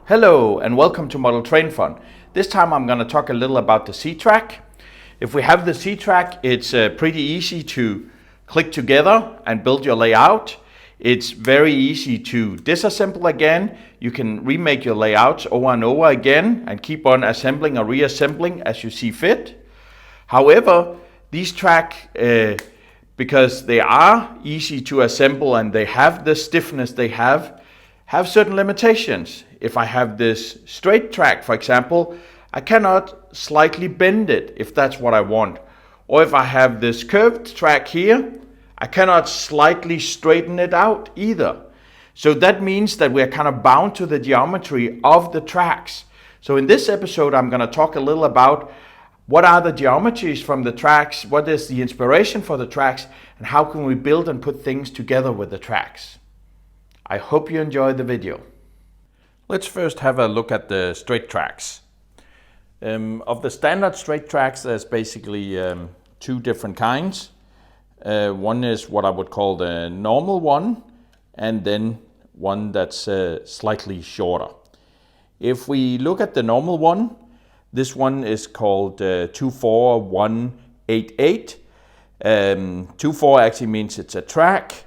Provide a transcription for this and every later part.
Hello and welcome to Model Train Fun. This time I'm going to talk a little about the C-track. If we have the C-track, it's pretty easy to click together and build your layout. It's very easy to disassemble again. You can remake your layouts over and over again and keep on assembling or reassembling as you see fit. However, these tracks, because they are easy to assemble and they have the stiffness they have certain limitations. If I have this straight track, for example, I cannot slightly bend it if that's what I want. Or if I have this curved track here, I cannot slightly straighten it out either. So that means that we're kind of bound to the geometry of the tracks. So in this episode, I'm going to talk a little about what are the geometries from the tracks, what is the inspiration for the tracks, and how can we build and put things together with the tracks. I hope you enjoy the video. Let's first have a look at the straight tracks. Of the standard straight tracks, there's basically two different kinds. One is what I would call the normal one, and then one that's slightly shorter. If we look at the normal one, this one is called 24188. 24 actually means it's a track,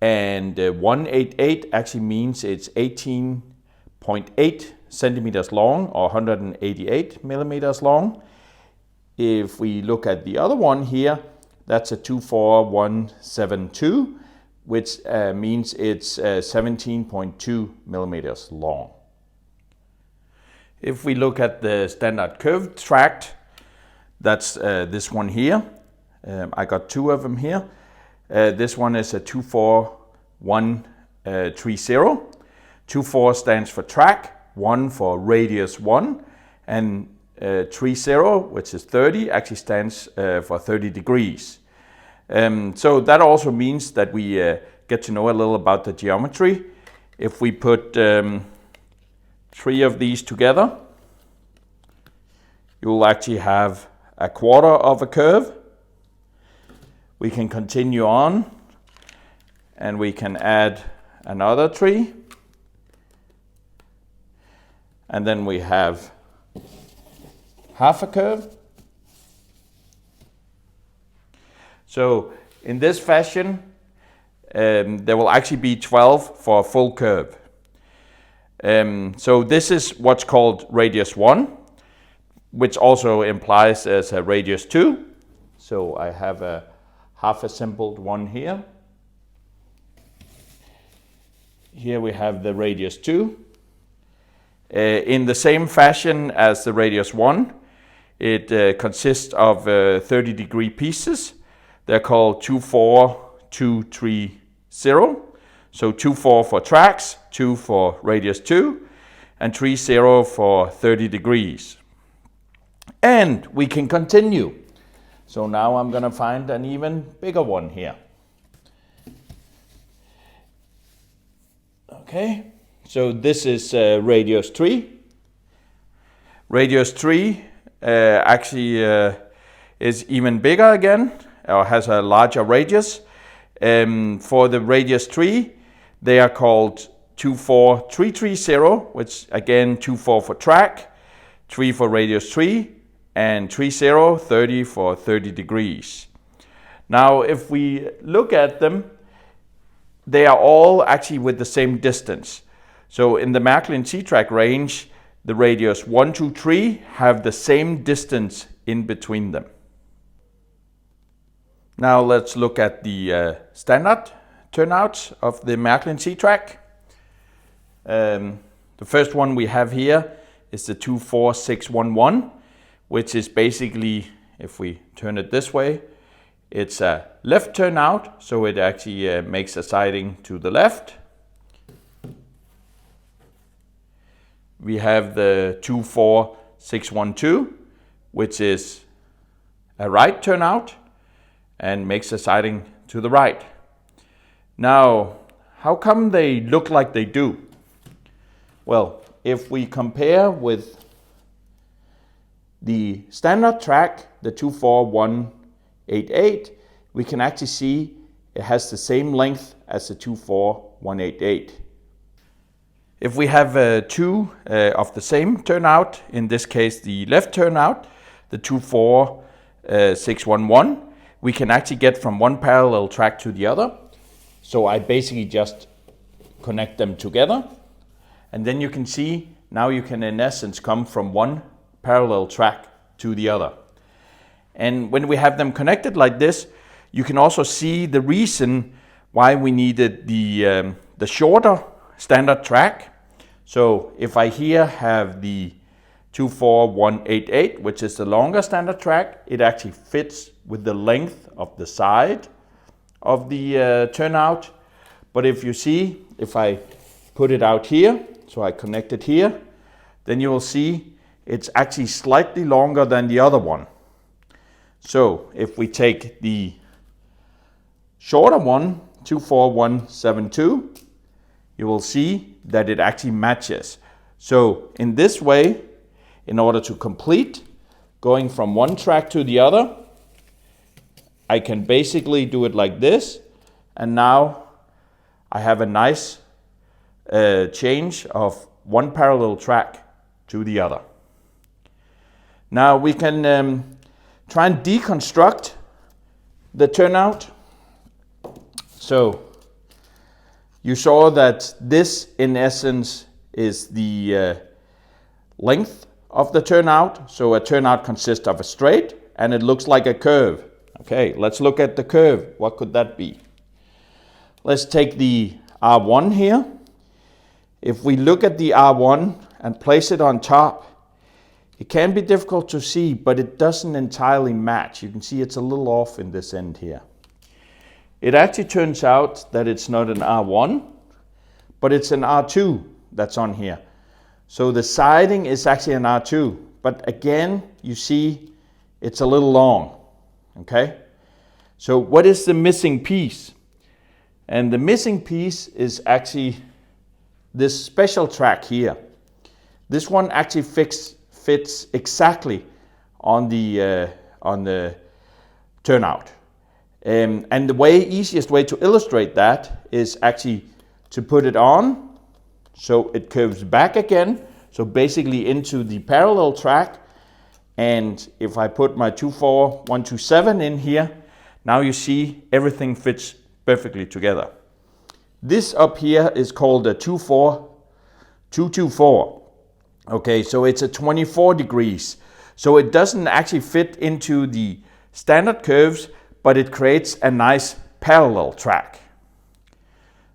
and 188 actually means it's 18.8 centimeters long or 188 millimeters long. If we look at the other one here, that's a 24172, which means it's 17.2 millimeters long. If we look at the standard curved track, that's this one here. I got two of them here. This one is a 24130. 24 stands for track, 1 for radius 1, and 30, which is 30, actually stands for 30 degrees. So that also means that we get to know a little about the geometry. If we put 3 of these together, you will actually have a quarter of a curve. We can continue on and we can add another 3. And then we have half a curve. So in this fashion, there will actually be 12 for a full curve. So this is what's called radius 1, which also implies as a radius 2. So I have a half assembled one here. Here we have the radius 2. In the same fashion as the radius 1, it consists of 30 degree pieces. They're called 24230. So 24 for tracks, 2 for radius 2, and 30 for 30 degrees. And we can continue. So now I'm going to find an even bigger one here. Okay, so this is radius 3. Radius 3 actually is even bigger again, or has a larger radius. For the radius 3, they are called 24330, which again 24 for track, 3 for radius 3, and 30 for 30 degrees. Now if we look at them, they are all actually with the same distance. So in the Märklin C-track range, the radius 1, 2, 3 have the same distance in between them. Now let's look at the standard turnouts of the Märklin C-track. The first one we have here is the 24611. Which is basically, if we turn it this way, it's a left turnout, so it actually makes a siding to the left. We have the 24612, which is a right turnout and makes a siding to the right. Now, how come they look like they do? Well, if we compare with the standard track, the 24188, we can actually see it has the same length as the 24188. If we have two of the same turnout, in this case the left turnout, the 24611, we can actually get from one parallel track to the other. So I basically just connect them together, and then you can see now you can in essence come from one parallel track to the other. And when we have them connected like this, you can also see the reason why we needed the shorter standard track. So if I here have the 24188, which is the longer standard track, it actually fits with the length of the side of the turnout. But if you see, if I put it out here, so I connect it here, then you will see it's actually slightly longer than the other one. So if we take the shorter one, 24172, you will see that it actually matches. So in this way, in order to complete going from one track to the other, I can basically do it like this, and now I have a nice change of one parallel track to the other. Now we can try and deconstruct the turnout. So you saw that this in essence is the length of the turnout. So a turnout consists of a straight and it looks like a curve. Okay, let's look at the curve. What could that be? Let's take the R1 here. If we look at the R1 and place it on top, it can be difficult to see, but it doesn't entirely match. You can see it's a little off in this end here. It actually turns out that it's not an R1, but it's an R2 that's on here. So the siding is actually an R2, but again, you see it's a little long, okay? So what is the missing piece? And the missing piece is actually this special track here. This one actually fits exactly on the turnout. And the easiest way to illustrate that is actually to put it on so it curves back again, so basically into the parallel track. And if I put my 24127 in here, now you see everything fits perfectly together. This up here is called a 24224. Okay, so it's a 24 degrees. So it doesn't actually fit into the standard curves, but it creates a nice parallel track.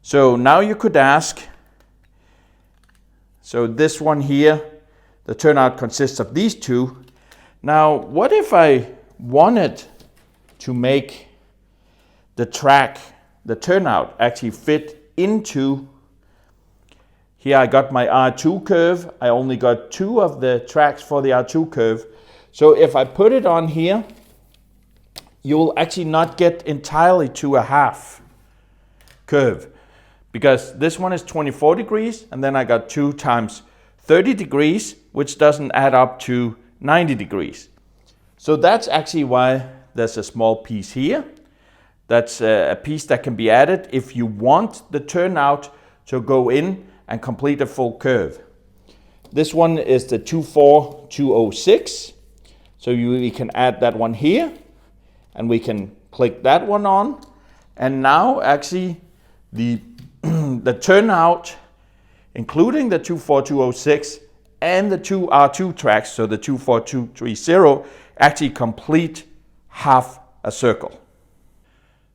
So now you could ask, so this one here, the turnout consists of these two. Now, what if I wanted to make the track, the turnout, actually fit into, here I got my R2 curve. I only got two of the tracks for the R2 curve. So if I put it on here, you will actually not get entirely to a half curve, because this one is 24 degrees and then I got 2 times 30 degrees, which doesn't add up to 90 degrees. So that's actually why there's a small piece here. That's a piece that can be added if you want the turnout to go in and complete a full curve. This one is the 24206. So we can add that one here, and we can click that one on. And now actually the turnout, including the 24206 and the two R2 tracks, so the 24230, actually complete half a circle.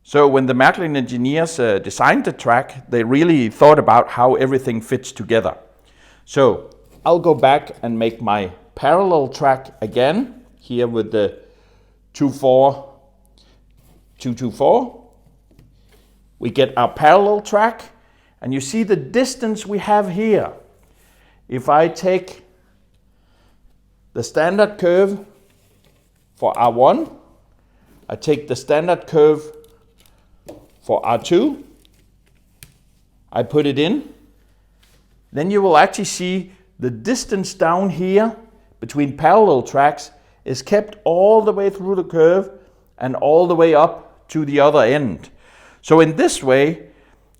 So when the Märklin engineers designed the track, they really thought about how everything fits together. So I'll go back and make my parallel track again, here with the 24224. We get our parallel track, and you see the distance we have here. If I take the standard curve for R1, I take the standard curve for R2, I put it in, then you will actually see the distance down here between parallel tracks is kept all the way through the curve and all the way up to the other end. So in this way,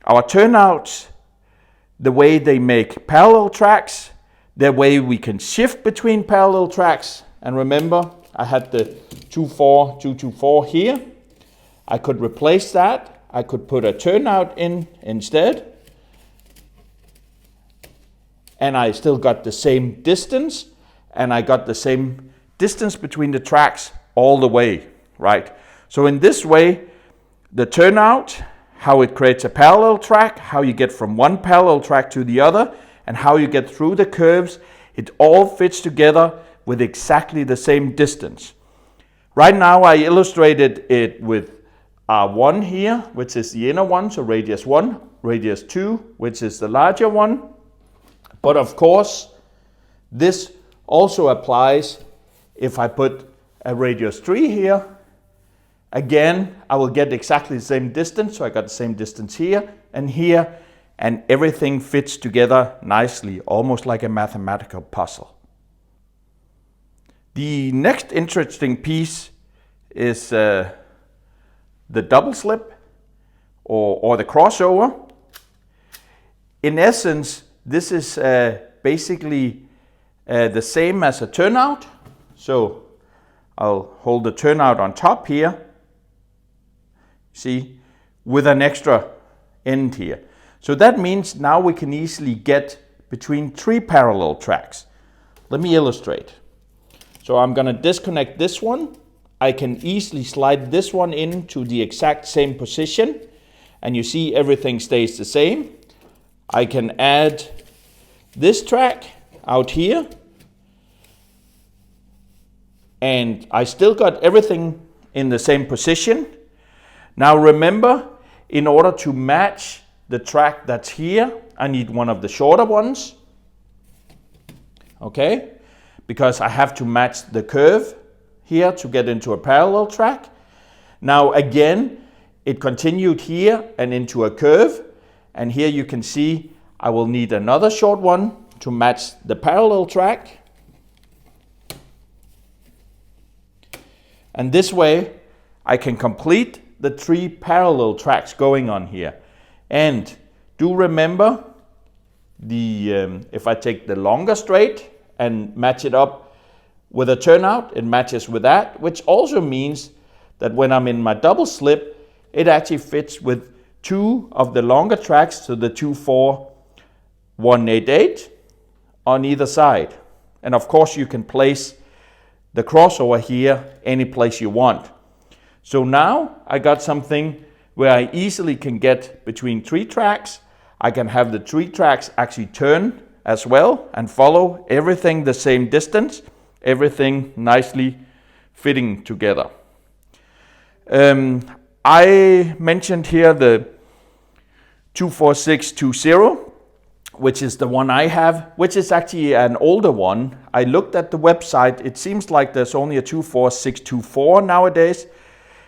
our turnouts the way they make parallel tracks, the way we can shift between parallel tracks. And remember, I had the 24224 here. I could replace that. I could put a turnout in instead. And I still got the same distance, and I got the same distance between the tracks all the way, right? So in this way, the turnout, how it creates a parallel track, how you get from one parallel track to the other, and how you get through the curves, it all fits together with exactly the same distance. Right now I illustrated it with R1 here, which is the inner one, so radius 1, radius 2, which is the larger one. But of course, this also applies if I put a radius 3 here. Again, I will get exactly the same distance, so I got the same distance here, and everything fits together nicely, almost like a mathematical puzzle. The next interesting piece is the double slip or the crossover. In essence, this is basically the same as a turnout. So I'll hold the turnout on top here, see, with an extra end here. So that means now we can easily get between 3 parallel tracks. Let me illustrate. So I'm going to disconnect this one. I can easily slide this one into the exact same position, and you see everything stays the same. I can add this track out here, and I still got everything in the same position. Now remember, in order to match the track that's here, I need one of the shorter ones, okay? Because I have to match the curve here to get into a parallel track. Now again, it continued here and into a curve, and here you can see I will need another short one to match the parallel track. And this way I can complete the 3 parallel tracks going on here. And do remember, if I take the longer straight and match it up with a turnout, it matches with that, which also means that when I'm in my double slip, it actually fits with 2 of the longer tracks, so the 24188 on either side. And of course you can place the crossover here any place you want. So now I got something where I easily can get between 3 tracks. I can have the 3 tracks actually turn as well and follow everything the same distance, everything nicely fitting together. I mentioned here the 24620, which is the one I have, which is actually an older one. I looked at the website. It seems like there's only a 24624 nowadays.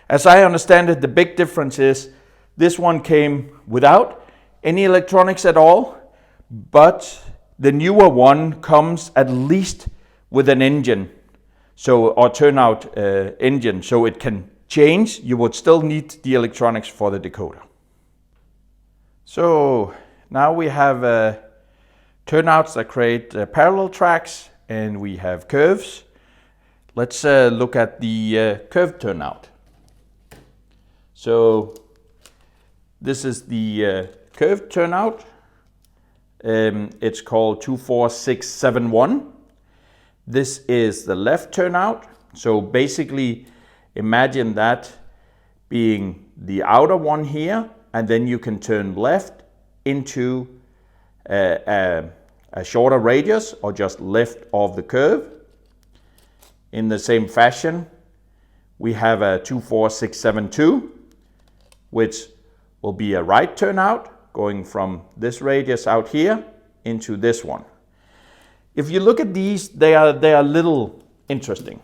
As I understand it, the big difference is this one came without any electronics at all, but the newer one comes at least with an engine, or turnout engine, so it can change. You would still need the electronics for the decoder. So now we have turnouts that create parallel tracks, and we have curves. Let's look at the curved turnout. So this is the curved turnout. It's called 24671. This is the left turnout. So basically imagine that being the outer one here, and then you can turn left into a shorter radius or just left of the curve. In the same fashion, we have a 24672, which will be a right turnout going from this radius out here into this one. If you look at these, they are a little interesting.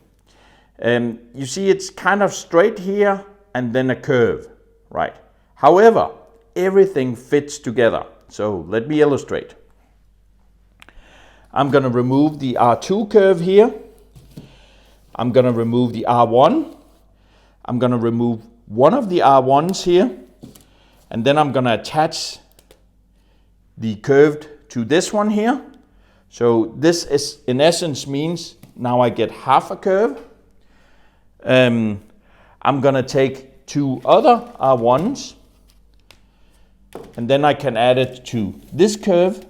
You see it's kind of straight here and then a curve, right? However, everything fits together. So let me illustrate. I'm going to remove the R2 curve here. I'm going to remove the R1. I'm going to remove one of the R1s here. And then I'm going to attach the curved to this one here. So this is in essence means now I get half a curve. I'm gonna take two other R1s and then I can add it to this curve.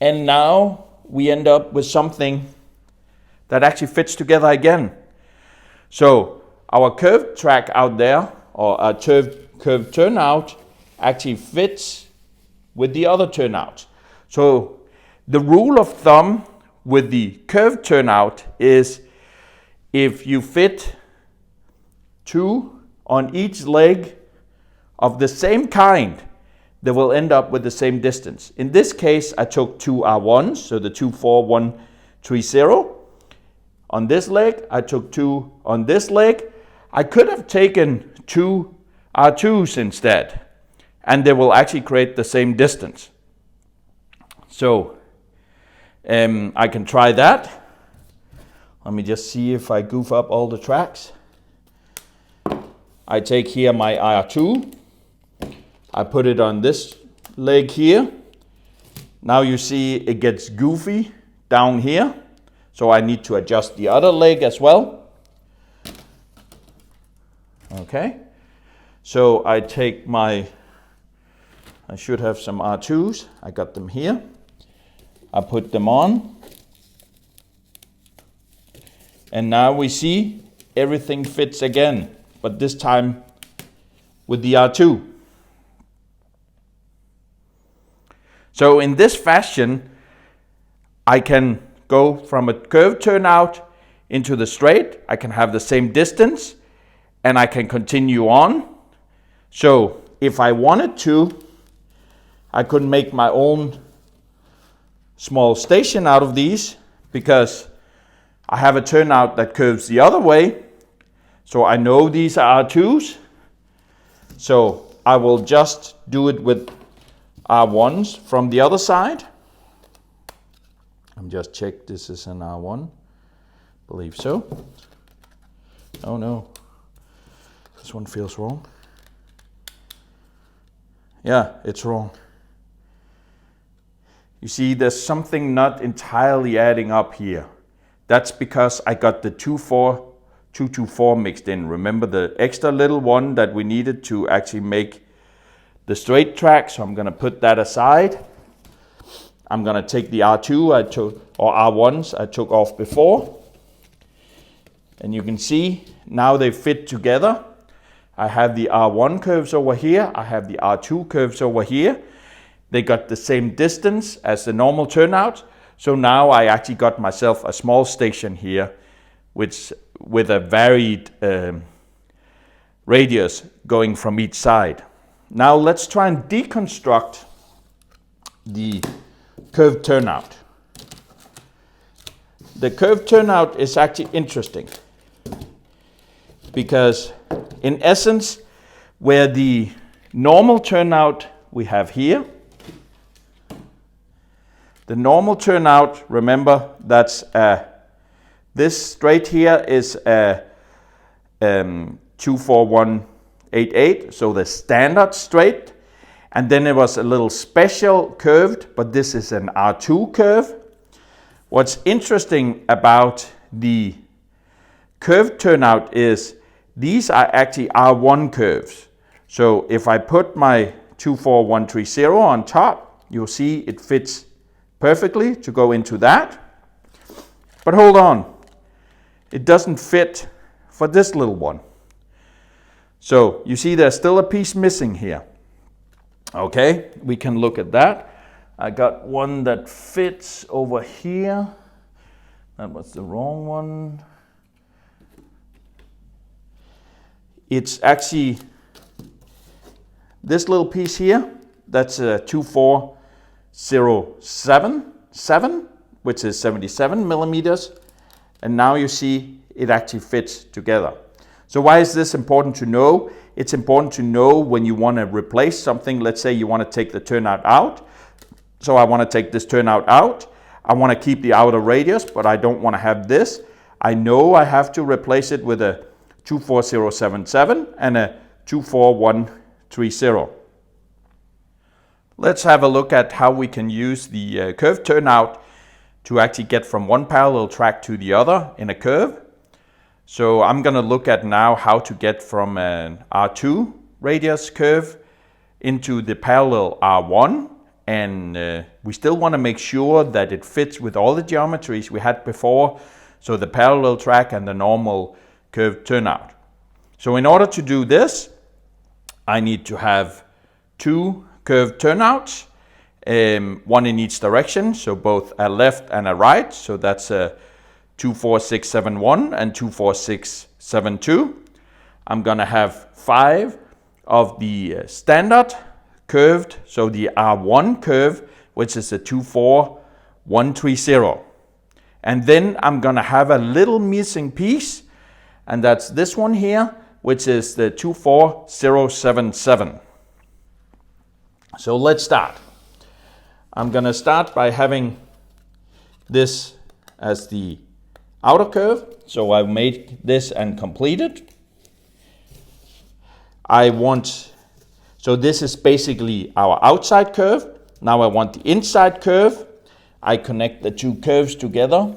And now we end up with something that actually fits together again. So our curved track out there, or our curved turnout, actually fits with the other turnout. So the rule of thumb with the curved turnout is if you fit two on each leg of the same kind, they will end up with the same distance. In this case, I took two R1s, so the 24130. On this leg, I took two on this leg. I could have taken two R2s instead, and they will actually create the same distance. So I can try that. Let me just see if I goof up all the tracks. I take here my R2. I put it on this leg here. Now you see it gets goofy down here. So I need to adjust the other leg as well. Okay. So I take I should have some R2s. I got them here. I put them on. And now we see everything fits again, but this time with the R2. So in this fashion, I can go from a curved turnout into the straight. I can have the same distance and I can continue on. So if I wanted to, I could make my own small station out of these because I have a turnout that curves the other way. So I know these are R2s. So I will just do it with R1s from the other side. I'm just check this is an R1. Believe so. Oh no, this one feels wrong. Yeah, it's wrong. You see, there's something not entirely adding up here. That's because I got the 224 mixed in. Remember the extra little one that we needed to actually make the straight track, so I'm going to put that aside. I'm going to take the R2 I took, or R1s I took off before. And you can see now they fit together. I have the R1 curves over here. I have the R2 curves over here. They got the same distance as the normal turnout. So now I actually got myself a small station here with a varied radius going from each side. Now let's try and deconstruct the curved turnout. The curved turnout is actually interesting because in essence, where the normal turnout we have here, the normal turnout, remember that's this straight here is a 24188, so the standard straight, and then it was a little special curved, but this is an R2 curve. What's interesting about the curved turnout is these are actually R1 curves. So if I put my 24130 on top, you'll see it fits perfectly to go into that. But hold on, it doesn't fit for this little one. So you see there's still a piece missing here. Okay, we can look at that. I got one that fits over here. That was the wrong one. It's actually this little piece here. That's a 24077, which is 77 millimeters. And now you see it actually fits together. So why is this important to know? It's important to know when you want to replace something. Let's say you want to take the turnout out. So I want to take this turnout out. I want to keep the outer radius, but I don't want to have this. I know I have to replace it with a 24077 and a 24130. Let's have a look at how we can use the curve turnout to actually get from one parallel track to the other in a curve. So I'm going to look at now how to get from an R2 radius curve into the parallel R1, and we still want to make sure that it fits with all the geometries we had before, so the parallel track and the normal curve turnout. So in order to do this, I need to have two curve turnouts, one in each direction, so both a left and a right, so that's a 24671 and 24672. I'm going to have 5 of the standard curved, so the R1 curve, which is a 24130. And then I'm going to have a little missing piece, and that's this one here, which is the 24077. So let's start. I'm going to start by having this as the outer curve. So I've made this and completed. So this is basically our outside curve. Now I want the inside curve. I connect the two curves together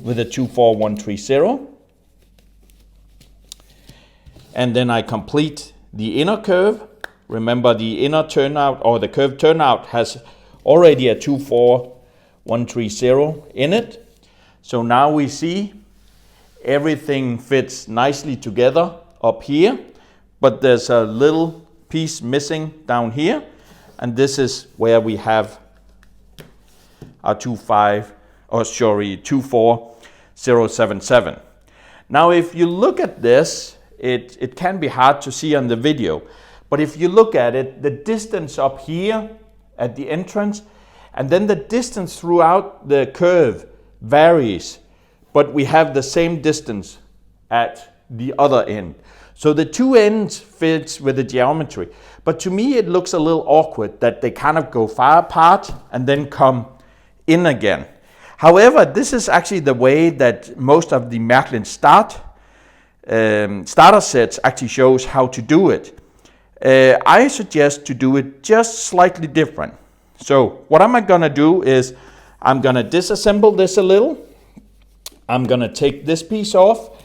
with a 24130. And then I complete the inner curve. Remember, the inner turnout or the curve turnout has already a 24130 in it. So now we see everything fits nicely together up here, but there's a little piece missing down here, and this is where we have our 24077. Now if you look at this, it can be hard to see on the video, but if you look at it, the distance up here at the entrance and then the distance throughout the curve varies, but we have the same distance at the other end. So the two ends fits with the geometry, but to me it looks a little awkward that they kind of go far apart and then come in again. However, this is actually the way that most of the Märklin starter sets actually shows how to do it. I suggest to do it just slightly different. So what am I going to do is I'm going to disassemble this a little. I'm going to take this piece off.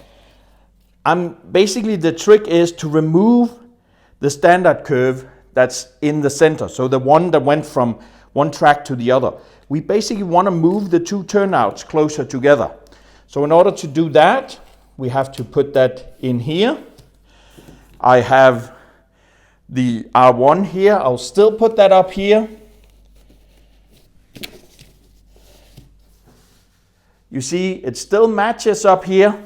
Basically the trick is to remove the standard curve that's in the center, so the one that went from one track to the other. We basically want to move the two turnouts closer together. So in order to do that, we have to put that in here. I have the R1 here. I'll still put that up here. You see, it still matches up here,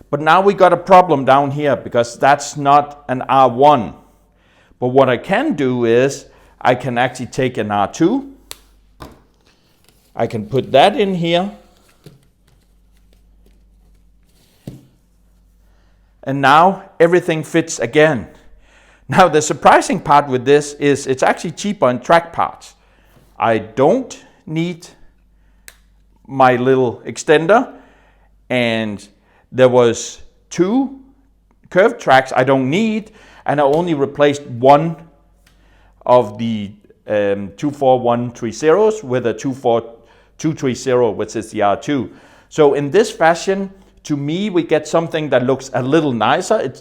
but now we got a problem down here because that's not an R1. But what I can do is I can actually take an R2. I can put that in here. And now everything fits again. Now the surprising part with this is it's actually cheaper in track parts. I don't need my little extender, and there was 2 curved tracks I don't need, and I only replaced one of the 24130s with a 24230, which is the R2. So in this fashion, to me, we get something that looks a little nicer.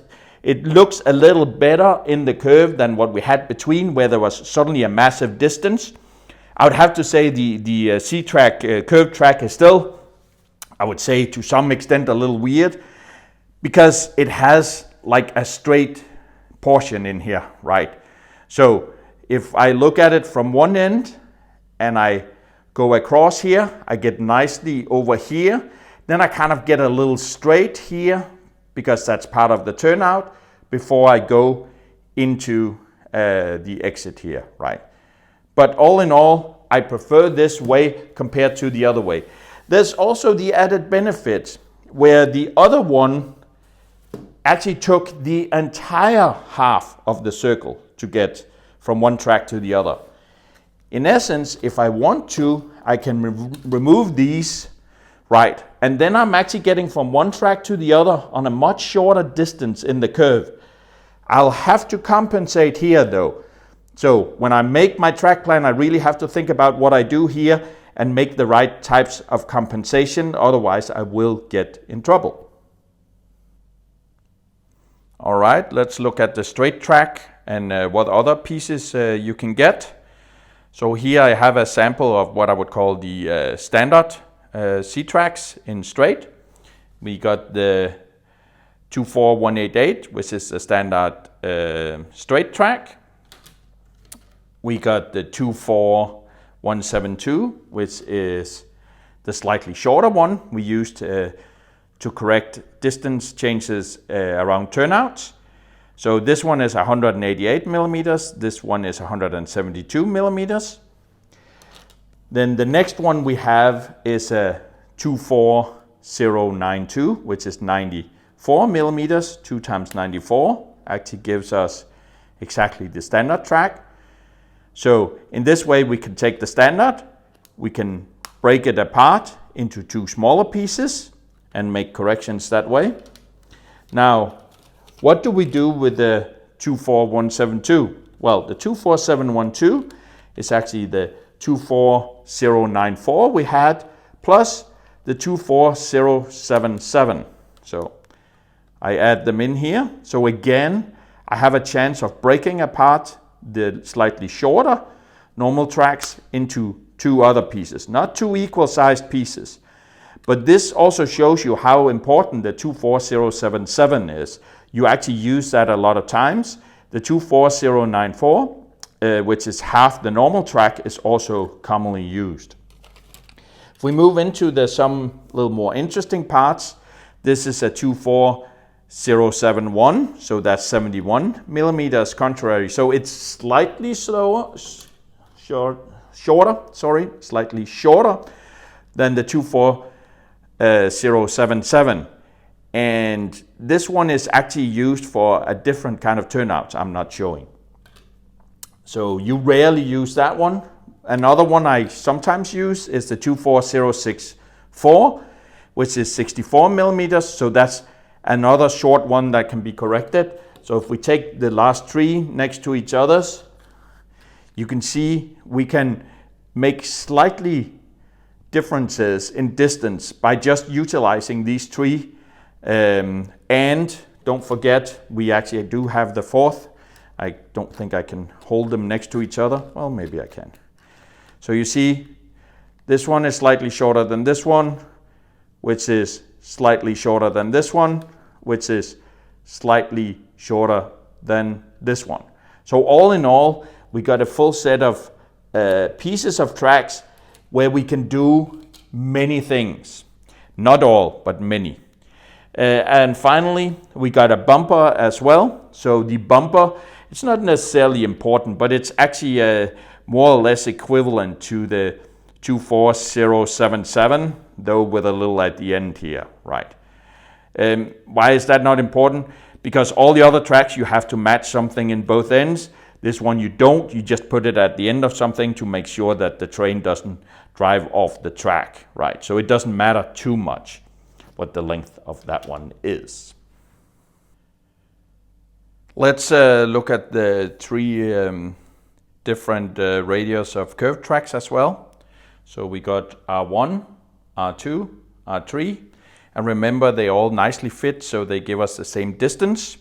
It looks a little better in the curve than what we had between, where there was suddenly a massive distance. I would have to say the C-track curve track is still, I would say to some extent, a little weird, because it has like a straight portion in here, right? So if I look at it from one end and I go across here, I get nicely over here. Then I kind of get a little straight here because that's part of the turnout before I go into the exit here, right? But all in all, I prefer this way compared to the other way. There's also the added benefit where the other one actually took the entire half of the circle to get from one track to the other. In essence, if I want to, I can remove these, right? And then I'm actually getting from one track to the other on a much shorter distance in the curve. I'll have to compensate here though. So when I make my track plan, I really have to think about what I do here and make the right types of compensation, otherwise I will get in trouble. All right, let's look at the straight track and what other pieces you can get. So here I have a sample of what I would call the standard C-tracks in straight. We got the 24188, which is the standard straight track. We got the 24172, which is the slightly shorter one we used to correct distance changes around turnouts. So this one is 188 millimeters, this one is 172 millimeters. Then the next one we have is a 24092, which is 94 millimeters, 2 times 94, actually gives us exactly the standard track. So in this way we can take the standard, we can break it apart into 2 smaller pieces and make corrections that way. Now, what do we do with the 24172? Well, the 24712 is actually the 24094 we had, plus the 24077. So I add them in here. So again, I have a chance of breaking apart the slightly shorter normal tracks into 2 other pieces, not 2 equal sized pieces. But this also shows you how important the 24077 is. You actually use that a lot of times. The 24094, which is half the normal track, is also commonly used. If we move into some little more interesting parts, this is a 24071, so that's 71 millimeters contrary. So it's slightly slightly shorter than the 24077. And this one is actually used for a different kind of turnouts I'm not showing. So you rarely use that one. Another one I sometimes use is the 24064, which is 64 millimeters. So that's another short one that can be corrected. So if we take the last 3 next to each others, you can see we can make slightly differences in distance by just utilizing these 3. And don't forget, we actually do have the 4th. I don't think I can hold them next to each other. Well, maybe I can. So you see, this one is slightly shorter than this one, which is slightly shorter than this one, which is slightly shorter than this one. So all in all, we got a full set of pieces of tracks where we can do many things. Not all, but many. And finally, we got a bumper as well. So the bumper, it's not necessarily important, but it's actually more or less equivalent to the 24077, though with a little at the end here, right? Why is that not important? Because all the other tracks you have to match something in both ends. This one you don't, you just put it at the end of something to make sure that the train doesn't drive off the track, right? So it doesn't matter too much what the length of that one is. Let's look at the 3 different radius of curved tracks as well. So we got R1, R2, R3, and remember they all nicely fit, so they give us the same distance.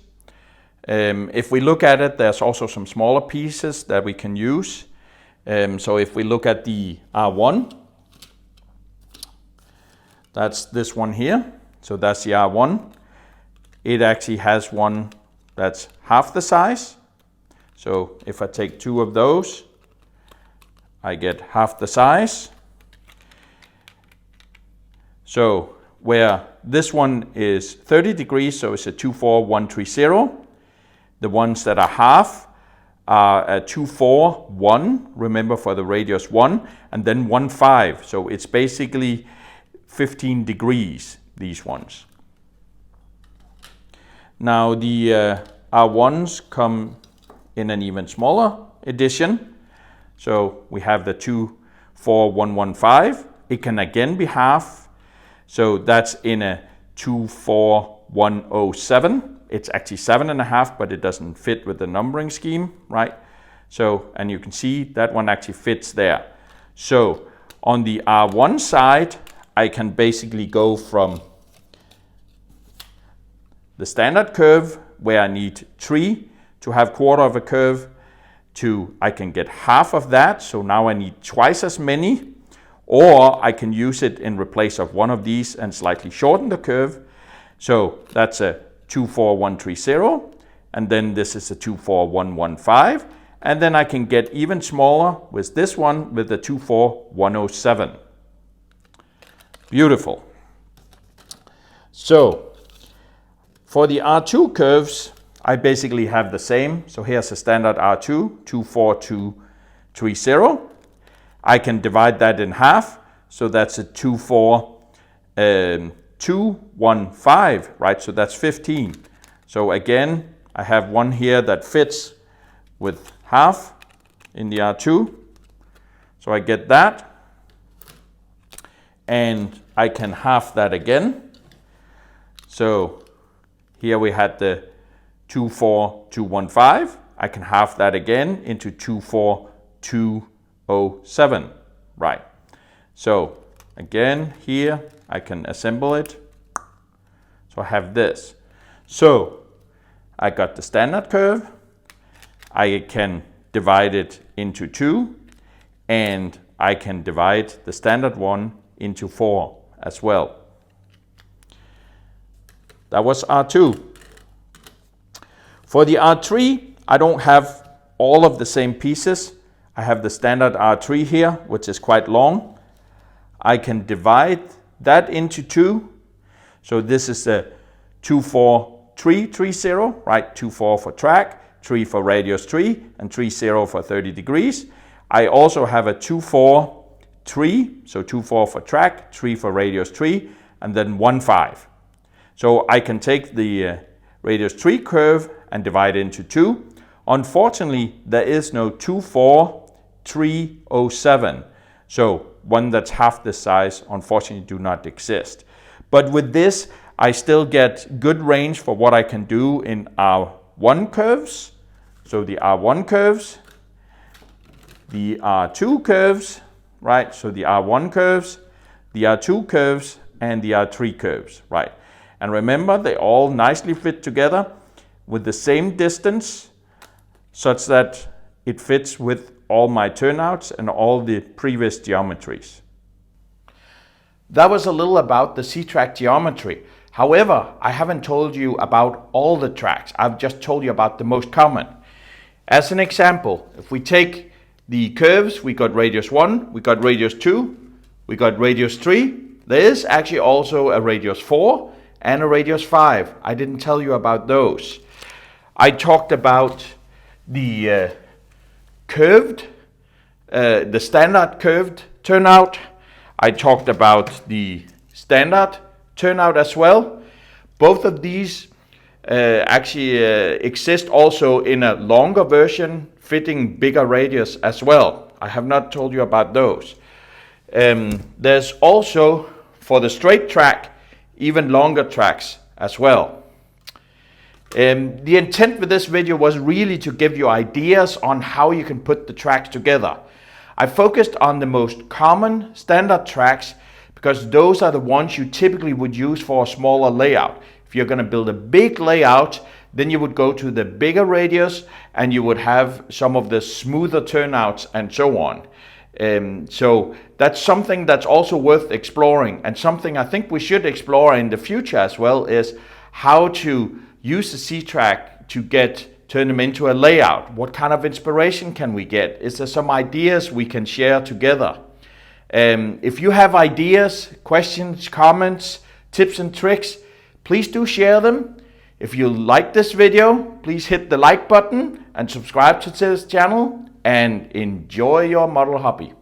If we look at it, there's also some smaller pieces that we can use. So if we look at the R1, that's this one here. So that's the R1. It actually has one that's half the size. So if I take 2 of those, I get half the size. So where this one is 30 degrees, so it's a 24130. The ones that are half are a 241, remember, for the radius 1, and then 15. So it's basically 15 degrees, these ones. Now the R1s come in an even smaller edition. So we have the 24115. It can again be half. So that's in a 24107. It's actually 7.5, but it doesn't fit with the numbering scheme, right? So, and you can see that one actually fits there. So on the R1 side, I can basically go from the standard curve where I need 3 to have quarter of a curve to I can get half of that. So now I need twice as many, or I can use it in replace of one of these and slightly shorten the curve. So that's a 24130, and then this is a 24115. And then I can get even smaller with this one with the 24107. Beautiful. So for the R2 curves, I basically have the same. So here's a standard R2, 24230. I can divide that in half. So that's a 24215, right? So that's 15. So again, I have one here that fits with half in the R2. So I get that. And I can half that again. So here we had the 24215. I can half that again into 24207, right? So again, here I can assemble it. So I have this. So I got the standard curve. I can divide it into 2, and I can divide the standard one into 4 as well. That was R2. For the R3, I don't have all of the same pieces. I have the standard R3 here, which is quite long. I can divide that into 2. So this is a 24330, right? 24 for track, 3 for radius 3, and 30 for 30 degrees. I also have a 243, so 24 for track, 3 for radius 3, and then 15. So I can take the radius 3 curve and divide it into 2. Unfortunately, there is no 24307. So one that's half this size, unfortunately, do not exist. But with this, I still get good range for what I can do in R1 curves. So the R1 curves, the R2 curves, right? So the R1 curves, the R2 curves, and the R3 curves, right? And remember, they all nicely fit together with the same distance, such that it fits with all my turnouts and all the previous geometries. That was a little about the C-track geometry. However, I haven't told you about all the tracks. I've just told you about the most common. As an example, if we take the curves, we got radius 1, we got radius 2, we got radius 3. There is actually also a radius 4 and a radius 5. I didn't tell you about those. I talked about the the standard curved turnout. I talked about the standard turnout as well. Both of these actually exist also in a longer version fitting bigger radius as well. I have not told you about those. There's also, for the straight track, even longer tracks as well. The intent with this video was really to give you ideas on how you can put the tracks together. I focused on the most common standard tracks because those are the ones you typically would use for a smaller layout. If you're going to build a big layout, then you would go to the bigger radius and you would have some of the smoother turnouts and so on. So that's something that's also worth exploring, and something I think we should explore in the future as well is how to use the C-track to turn them into a layout. What kind of inspiration can we get? Is there some ideas we can share together? If you have ideas, questions, comments, tips and tricks, please do share them. If you like this video, please hit the like button and subscribe to this channel and enjoy your model hobby.